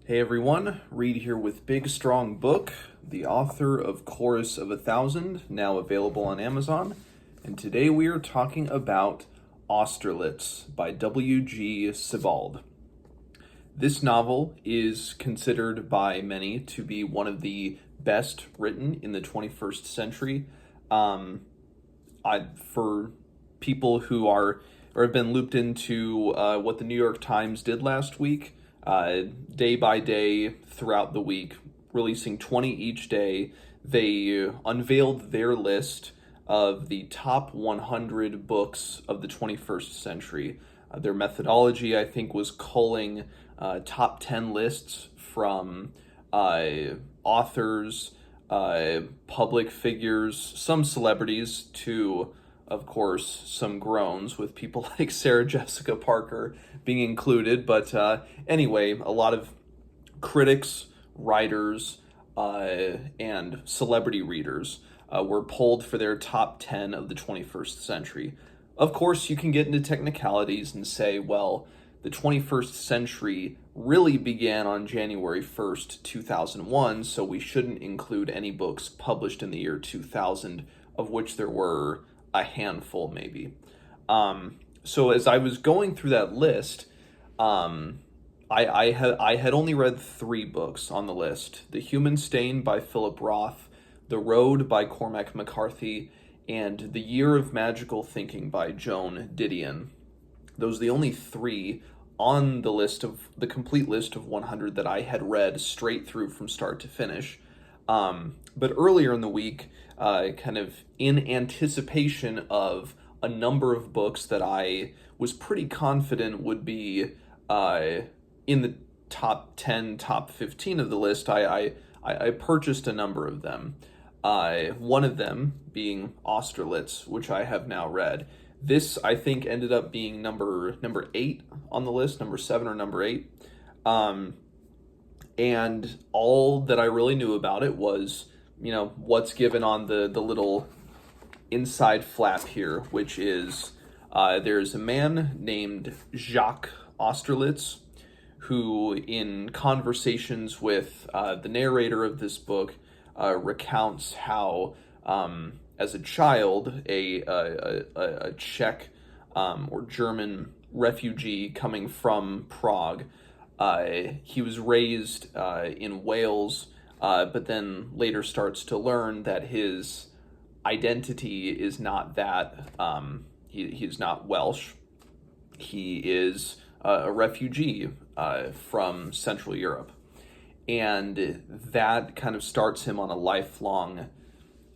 Hey everyone, Reed here with Big Strong Book, the author of Chorus of 1,000, now available on Amazon. And today we are talking about Austerlitz by W.G. Sebald. This novel is considered by many to be one of the best written in the 21st century. For people who are or have been looped into what the New York Times did last week, day by day throughout the week, releasing 20 each day, they unveiled their list of the top 100 books of the 21st century. Their methodology, I think, was culling top 10 lists from authors, public figures, some celebrities, to, of course, some groans, with people like Sarah Jessica Parker being included. But anyway, a lot of critics, writers, and celebrity readers were polled for their top 10 of the 21st century. Of course, you can get into technicalities and say, well, the 21st century really began on January 1st, 2001, so we shouldn't include any books published in the year 2000, of which there were a handful, maybe. So as I was going through that list, I had only read 3 books on the list: The Human Stain by Philip Roth, The Road by Cormac McCarthy, and The Year of Magical Thinking by Joan Didion. Those are the only 3 on the complete list of 100 that I had read straight through from start to finish. But earlier in the week, kind of in anticipation of a number of books that I was pretty confident would be in the top 10, top 15 of the list, I purchased a number of them. One of them being Austerlitz, which I have now read. This, I think, ended up being number 8 on the list, number 7 or number 8. And all that I really knew about it was, what's given on the little inside flap here, which is there's a man named Jacques Austerlitz who, in conversations with the narrator of this book, recounts how as a child, a Czech or German refugee coming from Prague, he was raised in Wales, but then later starts to learn that his identity is not that. He's not Welsh. He is a refugee from Central Europe. And that kind of starts him on a lifelong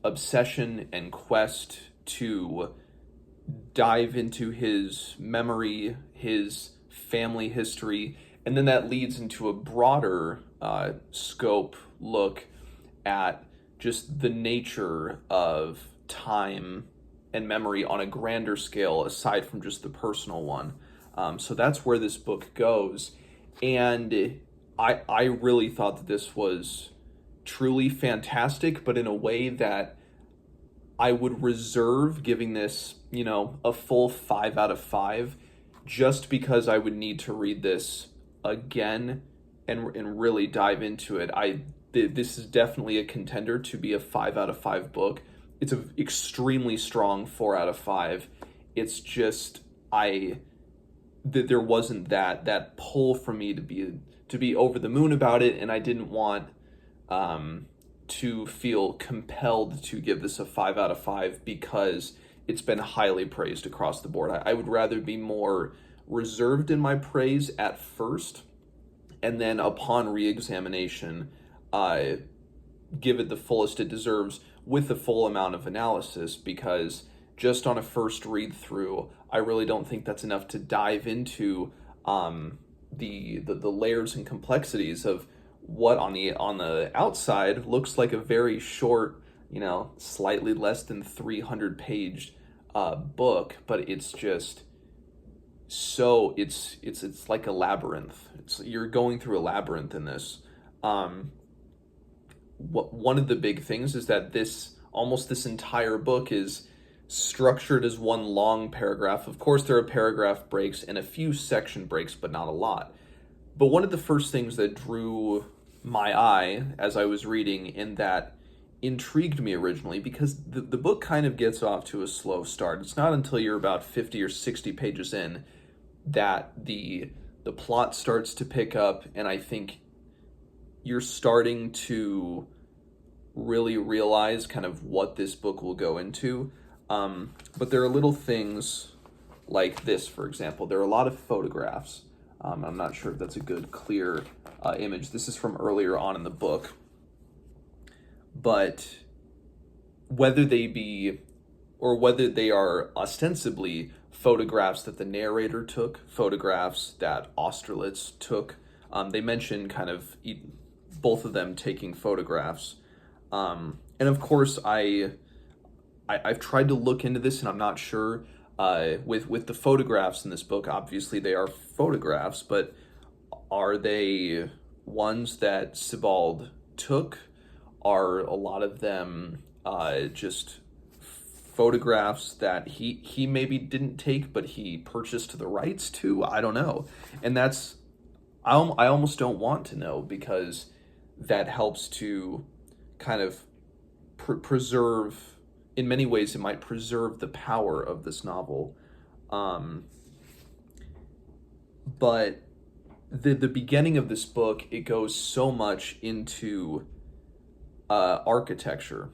obsession and quest to dive into his memory, his family history, and then that leads into a broader scope look at just the nature of time and memory on a grander scale, aside from just the personal one. So that's where this book goes. And I really thought that this was truly fantastic, but in a way that I would reserve giving this, a full 5 out of 5, just because I would need to read this again and really dive into it. This is definitely a contender to be a 5 out of 5 book. It's an extremely strong 4 out of 5. It's just there wasn't that pull for me to be over the moon about it, and I didn't want to feel compelled to give this a 5 out of 5 because it's been highly praised across the board. I would rather be more reserved in my praise at first, and then upon re-examination, give it the fullest it deserves with the full amount of analysis, because just on a first read through, I really don't think that's enough to dive into the layers and complexities of what on the outside looks like a very short, slightly less than 300-page book, but it's just so it's like a labyrinth. You're going through a labyrinth in this. One of the big things is that this entire book is structured as one long paragraph. Of course, there are paragraph breaks and a few section breaks, but not a lot. But one of the first things that drew my eye as I was reading, and that intrigued me originally, because the book kind of gets off to a slow start. It's not until you're about 50 or 60 pages in that the plot starts to pick up, and I think you're starting to really realize kind of what this book will go into. But there are little things like this, for example. There are a lot of photographs. I'm not sure if that's a good, clear image. This is from earlier on in the book. But whether they be, or whether they are ostensibly photographs that the narrator took, photographs that Austerlitz took, they mention kind of both of them taking photographs. And of course, I've tried to look into this, and I'm not sure. With the photographs in this book, obviously they are photographs, but are they ones that Sebald took? Are a lot of them just photographs that he maybe didn't take, but he purchased the rights to? I don't know. And that's, I almost don't want to know, because that helps to kind of preserve, in many ways it might preserve the power of this novel. But the beginning of this book, it goes so much into architecture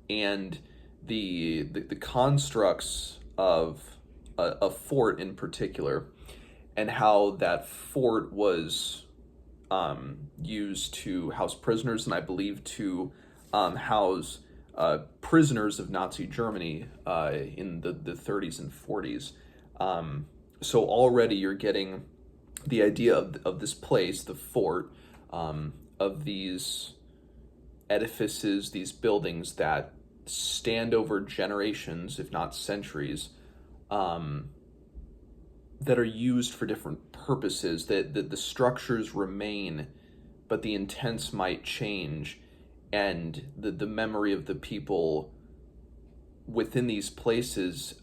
and the constructs of a fort in particular, and how that fort was used to house prisoners, and I believe to house prisoners of Nazi Germany in the 30s and 40s. So already you're getting the idea of this place, the fort, of these edifices, these buildings that stand over generations, if not centuries, that are used for different purposes, that the structures remain, but the intents might change, and the memory of the people within these places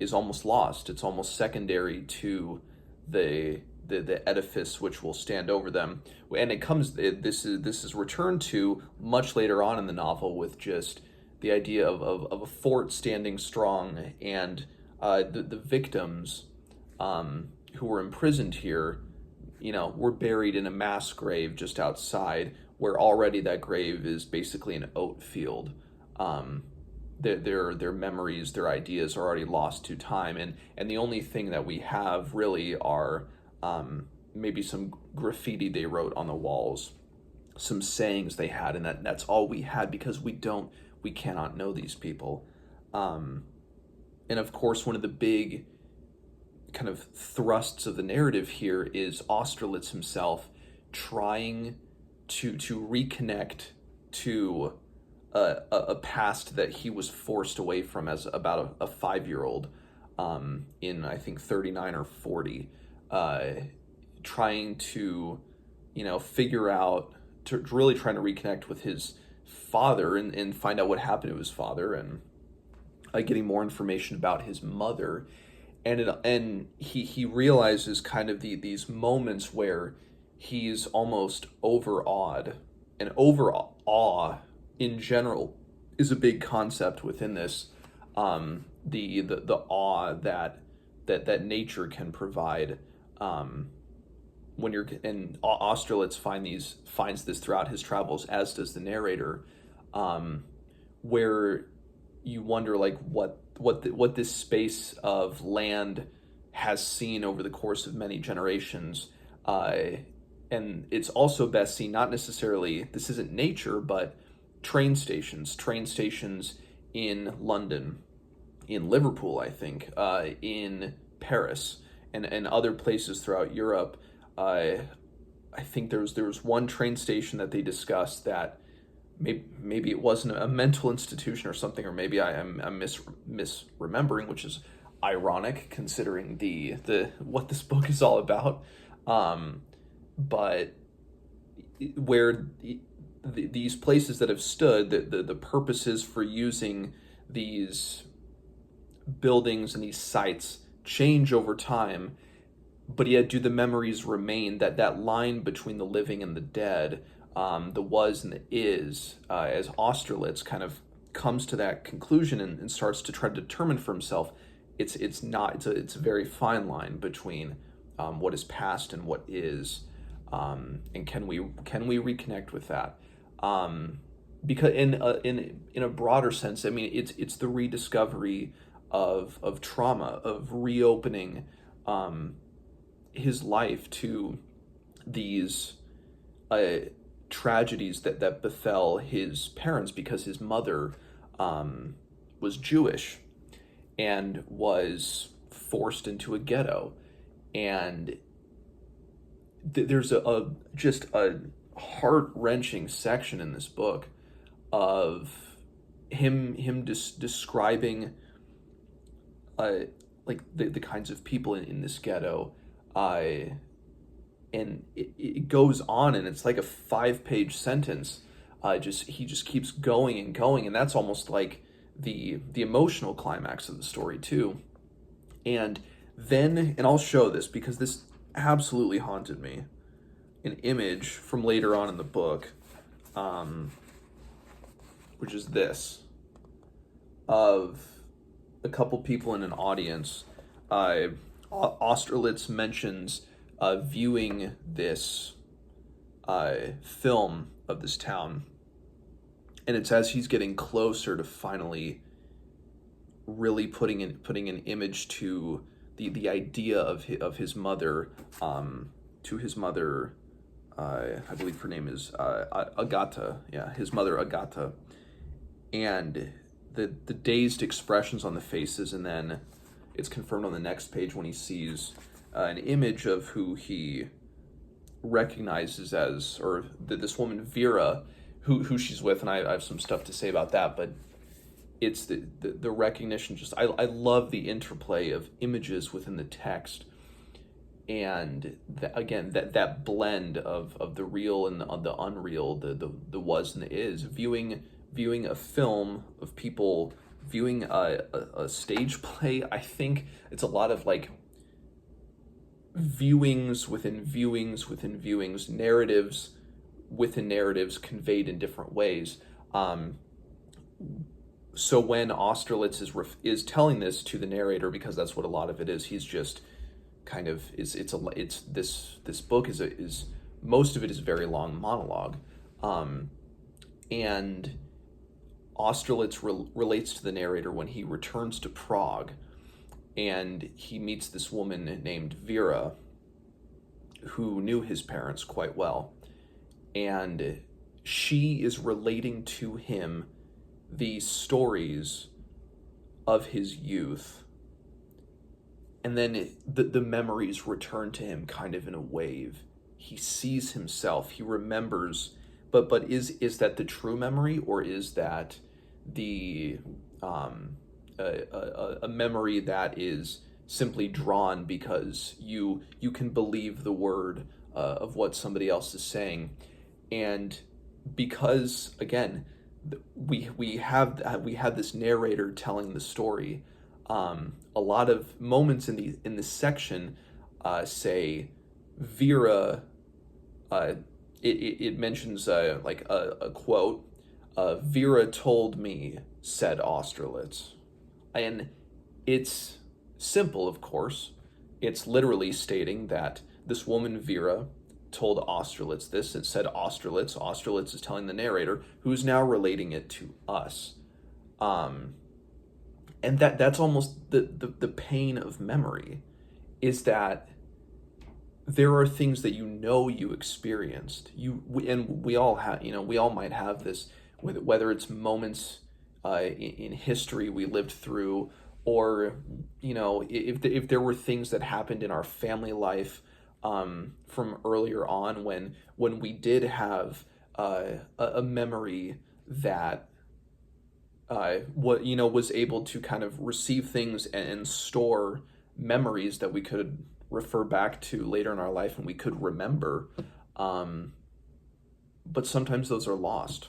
is almost lost. It's almost secondary to the edifice which will stand over them. And this is returned to much later on in the novel, with just the idea of a fort standing strong, and the victims who were imprisoned here, were buried in a mass grave just outside, where already that grave is basically an oat field. Their memories, their ideas are already lost to time, and the only thing that we have really are maybe some graffiti they wrote on the walls, some sayings they had, and that's all we had, because we cannot know these people. And of course, one of the big kind of thrusts of the narrative here is Austerlitz himself trying to reconnect to a past that he was forced away from as about a 5-year-old in, I think, 39 or 40, trying to figure out, to really trying to reconnect with his father, and find out what happened to his father, and getting more information about his mother. And he realizes kind of these moments where he's almost overawed, and overawe in general is a big concept within this. The awe that nature can provide, when you're, and Austerlitz finds this throughout his travels, as does the narrator, where you wonder like what this space of land has seen over the course of many generations. And it's also best seen, not necessarily, this isn't nature, but train stations in London, in Liverpool, I think, in Paris, and other places throughout Europe. I think there was one train station that they discussed that maybe it wasn't a mental institution or something, or maybe I'm misremembering, which is ironic considering the what this book is all about. But where these places that have stood, the purposes for using these buildings and these sites change over time, but yet do the memories remain? That line between the living and the dead, the was and the is, as Austerlitz kind of comes to that conclusion and starts to try to determine for himself, it's a very fine line between what is past and what is, and can we reconnect with that? Because in a broader sense, I mean, it's the rediscovery of trauma, of reopening his life to these tragedies that befell his parents, because his mother was Jewish and was forced into a ghetto. And there's just a heart-wrenching section in this book of him describing like the kinds of people in this ghetto, and it goes on, and it's like a 5-page sentence. He just keeps going and going, and that's almost like the emotional climax of the story too. And then, and I'll show this because this absolutely haunted me, an image from later on in the book, which is this, of a couple people in an audience. Austerlitz mentions viewing this film of this town, and it's as he's getting closer to finally really putting an image to the idea of his mother, to his mother. I believe her name is Agata. Yeah, his mother Agata, and the dazed expressions on the faces, and then it's confirmed on the next page when he sees an image of who he recognizes as, or this woman Vera, who she's with, and I have some stuff to say about that, but it's the recognition. Just I love the interplay of images within the text, and again that blend of the real and the unreal, the was and the is. Viewing a film of people viewing a stage play. I think it's a lot of like viewings within viewings within viewings, narratives within narratives conveyed in different ways. So when Austerlitz is telling this to the narrator, because that's what a lot of it is, he's just kind of this book is most of it is very long monologue, and Austerlitz relates to the narrator when he returns to Prague, and he meets this woman named Vera, who knew his parents quite well, and she is relating to him these stories of his youth, and then the memories return to him kind of in a wave. He sees himself, he remembers, but is that the true memory, or is that the a memory that is simply drawn because you can believe the word of what somebody else is saying? And because again, we have this narrator telling the story. A lot of moments in this section say Vera. It mentions like a quote. Vera told me, said Austerlitz, and it's simple, of course. It's literally stating that this woman Vera told Austerlitz this. It said Austerlitz. Austerlitz is telling the narrator, who's now relating it to us. And that's almost the pain of memory, is that there are things that you experienced. We all have, we all might have this, whether it's moments in history we lived through, or if there were things that happened in our family life from earlier on, when we did have a memory that was able to kind of receive things and store memories that we could refer back to later in our life and we could remember, but sometimes those are lost,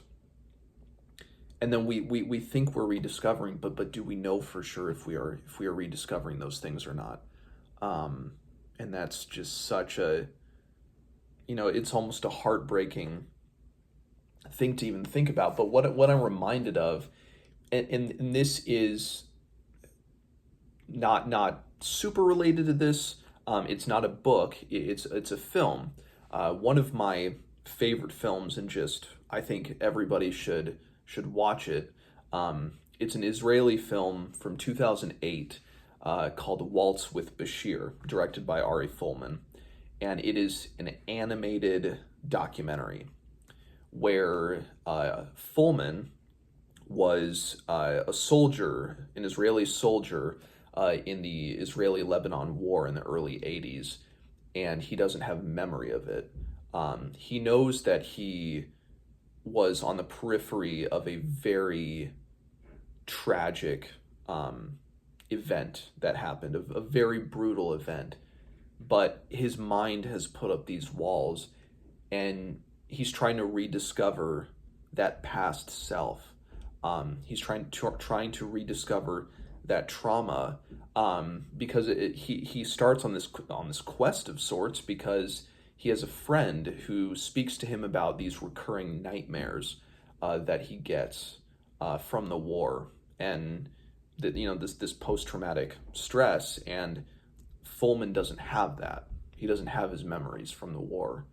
and then we think we're rediscovering, but do we know for sure if we are rediscovering those things or not? and that's just such a, it's almost a heartbreaking thing to even think about. But what I'm reminded of, and this is not super related to this. It's not a book. It's a film. One of my favorite films, and just I think everybody should watch it. It's an Israeli film from 2008 called Waltz with Bashir, directed by Ari Folman, and it is an animated documentary where Folman was a soldier, an Israeli soldier in the Israeli-Lebanon War in the early 80s, and he doesn't have memory of it. He knows that he was on the periphery of a very tragic event that happened, a very brutal event, but his mind has put up these walls, and he's trying to rediscover that past self. He's trying to rediscover that trauma, because he starts on this quest of sorts, because he has a friend who speaks to him about these recurring nightmares that he gets from the war, and this post-traumatic stress, and Folman doesn't have that. He doesn't have his memories from the war.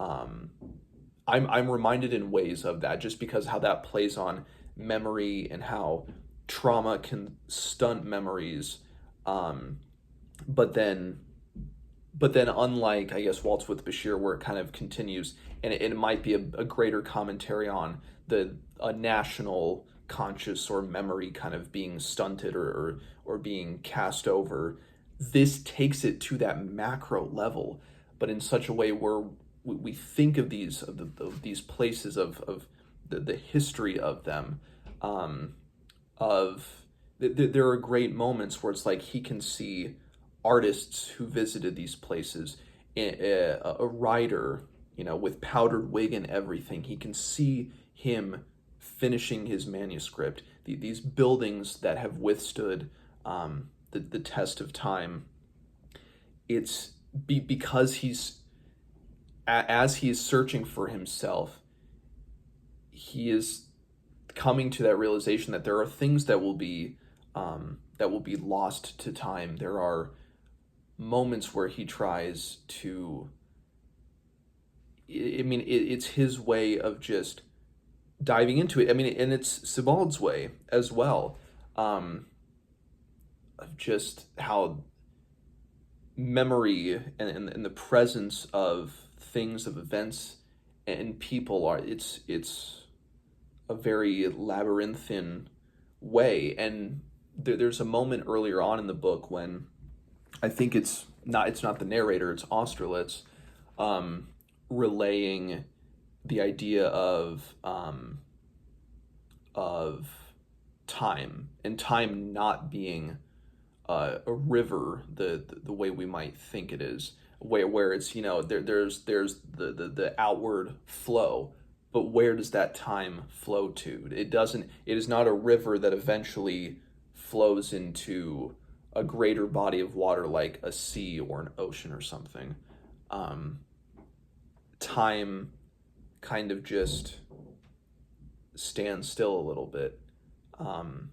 I'm reminded in ways of that, just because how that plays on memory and how trauma can stunt memories. But then unlike, I guess, Waltz with Bashir, where it kind of continues, and it might be a greater commentary on a national conscious or memory kind of being stunted or being cast over. This takes it to that macro level, but in such a way where we think of these places of the history of them, there are great moments where it's like he can see artists who visited these places, a writer, with powdered wig and everything. He can see him finishing his manuscript. These buildings that have withstood the test of time. It's because as he is searching for himself, he is coming to that realization that there are things that will be lost to time. There are moments where he tries to. It's his way of just diving into it. And it's Sebald's way as well, of just how memory and the presence of things, of events and people are. It's a very labyrinthine way, and there's a moment earlier on in the book when I think it's not the narrator, it's Austerlitz, relaying the idea of time, and time not being a river the way we might think it is, where it's there's the outward flow, but where does that time flow to? It is not a river that eventually flows into a greater body of water like a sea or an ocean or something. Time kind of just stands still a little bit, and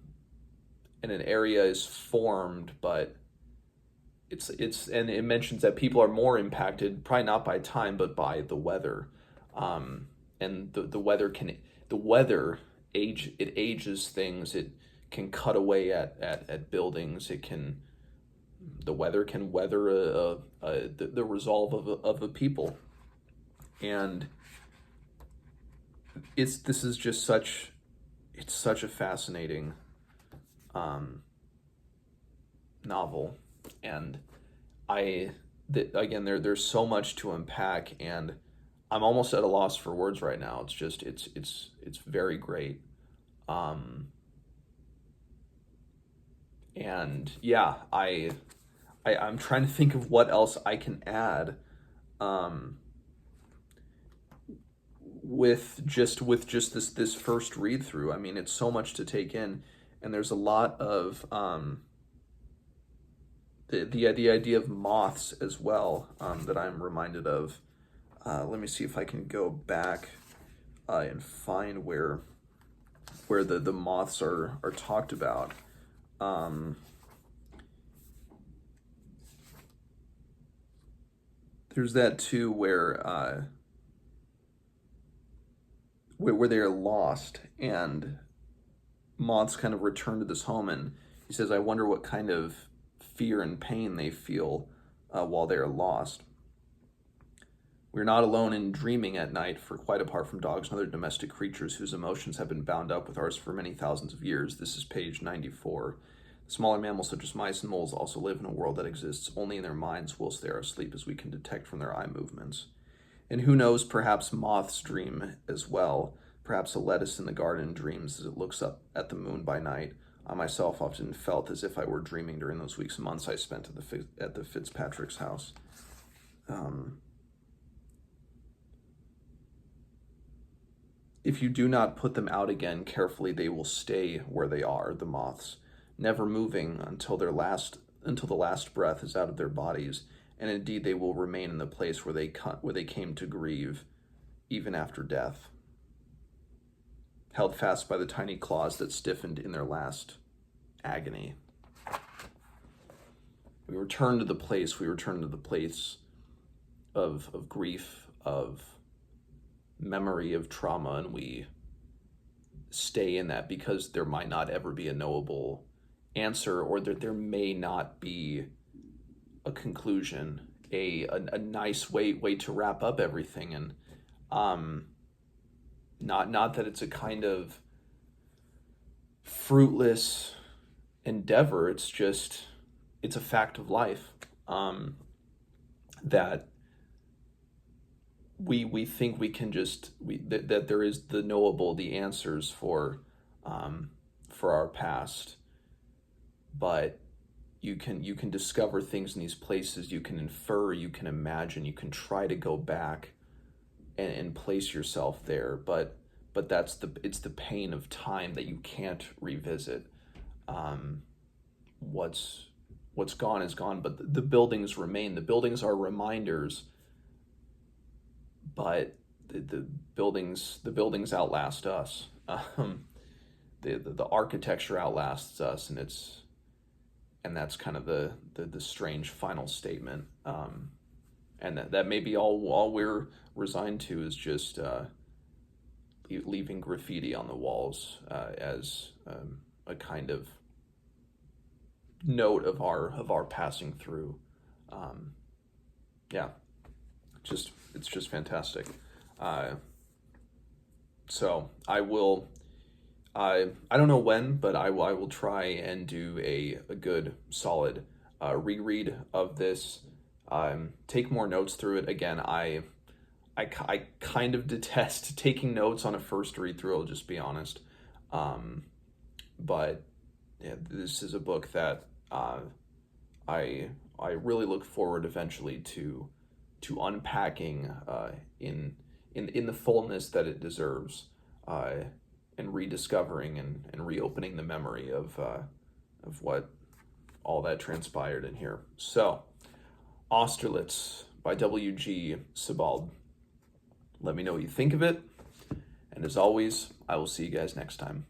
an area is formed, but it's and it mentions that people are more impacted, probably not by time, but by the weather. And the weather ages things. It can cut away at buildings. The weather can weather the resolve of a people, and this is just such a fascinating novel, and again there's so much to unpack, and I'm almost at a loss for words right now. It's just it's very great. And yeah, I'm trying to think of what else I can add, with just this first read through. It's so much to take in, and there's a lot of the idea of moths as well, that I'm reminded of. Let me see if I can go back and find where the moths are talked about. There's that too where they are lost and moths kind of return to this home, and he says, I wonder what kind of fear and pain they feel while they are lost. We're not alone in dreaming at night, for quite apart from dogs and other domestic creatures whose emotions have been bound up with ours for many thousands of years. This is page 94. Smaller mammals such as mice and moles also live in a world that exists only in their minds whilst they are asleep, as we can detect from their eye movements. And who knows, perhaps moths dream as well. Perhaps a lettuce in the garden dreams as it looks up at the moon by night. I myself often felt as if I were dreaming during those weeks and months I spent at the Fitzpatrick's house. If you do not put them out again carefully, they will stay where they are, the moths, never moving until the last breath is out of their bodies, and indeed they will remain in the place where they came to grieve, even after death, held fast by the tiny claws that stiffened in their last agony. We return to the place of grief, of memory, of trauma, and we stay in that because there might not ever be a knowable answer, or that there may not be a conclusion, a nice way to wrap up everything. And not that it's a kind of fruitless endeavor, it's a fact of life, that we think we can that there is the knowable, the answers for our past, but you can discover things in these places. You can infer, you can imagine, you can try to go back and place yourself there, but it's the pain of time that you can't revisit. What's gone is gone, but the buildings remain. The buildings are reminders, but the buildings outlast us. The architecture outlasts us, and that's kind of the strange final statement. And that may be all we're resigned to, is just leaving graffiti on the walls as a kind of note of our passing through. Yeah, it's just fantastic. So I will. I don't know when, but I will try and do a good solid reread of this. Take more notes through it. Again, I kind of detest taking notes on a first read through. I'll just be honest. But yeah, this is a book that I really look forward eventually to unpacking in the fullness that it deserves, and rediscovering and reopening the memory of what all that transpired in here. So, Austerlitz by W.G. Sebald. Let me know what you think of it, and as always, I will see you guys next time.